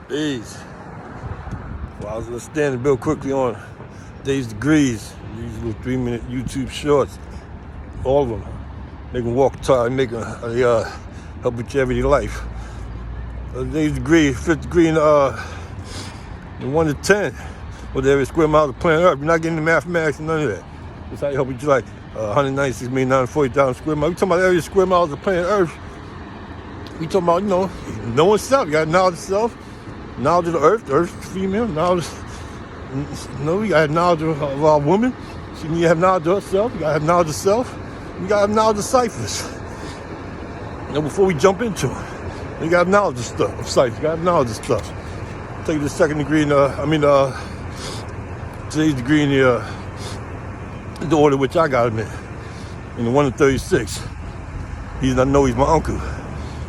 Days. Well, I was gonna stand and build quickly on Days Degrees. These little 3-minute YouTube shorts. All of them. They can walk tall, make help with your everyday life. Days Degree, 5th degree in 1 to 10. Whatever square miles of planet Earth. You're not getting the mathematics and none of that. That's how you help with your life. 196,940,000 square miles. We talking about every square miles of planet Earth. We talking about, knowing self. You got knowledge of self, knowledge of the earth female, knowledge. We got knowledge of our woman. She need to have knowledge of herself. You got to have knowledge of self. You got to have knowledge of ciphers. Before we jump into it, you got to have knowledge of stuff, of ciphers. You got to have knowledge of stuff. Take the 2nd degree in, today's degree in the order which I got him in the 1 to 36. He does not know he's my uncle.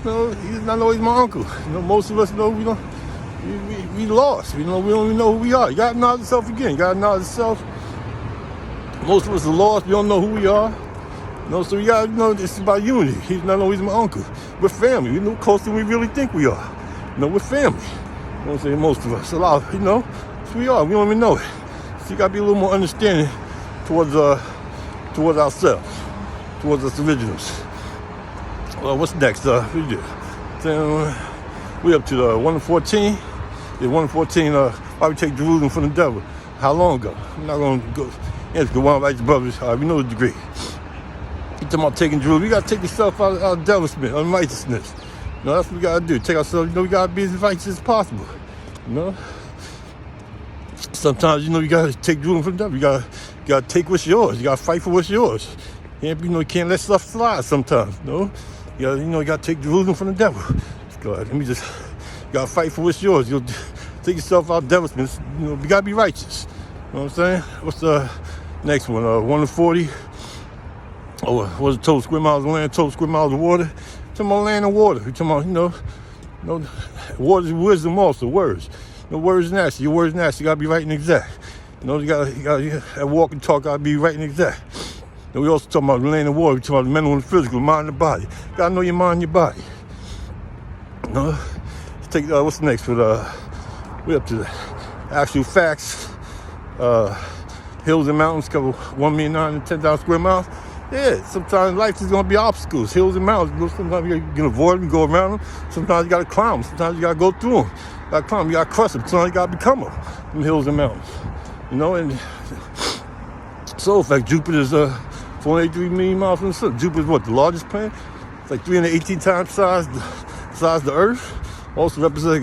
No, he does not know he's my uncle. Most of us know we lost. We don't even know who we are. You got to knowledge of self again. You got to knowledge of self. Most of us are lost. We don't know who we are. So we got to know this is about unity. He does not know he's my uncle. We're family. We know closer than we really think we are. We're family. You know what I'm saying? Most of us. A lot, that's who we are. We don't even know it. So you got to be a little more understanding towards ourselves, towards us originals. What's next? We up to the 1 to 14. Yeah, 1 to 14. Why we take Jerusalem from the devil? How long ago? I'm not going to go. Yes, go on like the brothers. We know the degree. You talking about taking Jerusalem? We got to take yourself out of devilment, unrighteousness. That's what we got to do. Take ourselves. We got to be as righteous as possible. Sometimes you got to take Jerusalem from the devil. You got to take what's yours. You got to fight for what's yours. You can't let stuff slide sometimes. You got to take Jerusalem from the devil. You got to fight for what's yours. You'll take yourself out of devilment. You got to be righteous. You know what I'm saying? What's the next one? 1 to 40. What's the total square miles of land, total square miles of water? We're talking about land and water. We're talking about, water is wisdom also, words. Words and actions. Your words and actions got to be right and exact. You got to walk and talk got to be right and exact. We also talking about land and water. We talking about the mental and the physical, mind and the body. You got to know your mind and your body. Let's take, what's next? We're up to the actual facts. Hills and mountains cover 1,910,000 square miles. Yeah, sometimes life is going to be obstacles, hills and mountains. Sometimes you can avoid them, go around them. Sometimes you got to climb them. Sometimes you got to go through them. You got to climb them, you got to crush them. Sometimes you got to become them, hills and mountains. And so, in fact, Jupiter's 483 million miles from the sun. Jupiter's what, the largest planet? It's like 318 times size the Earth. Also represents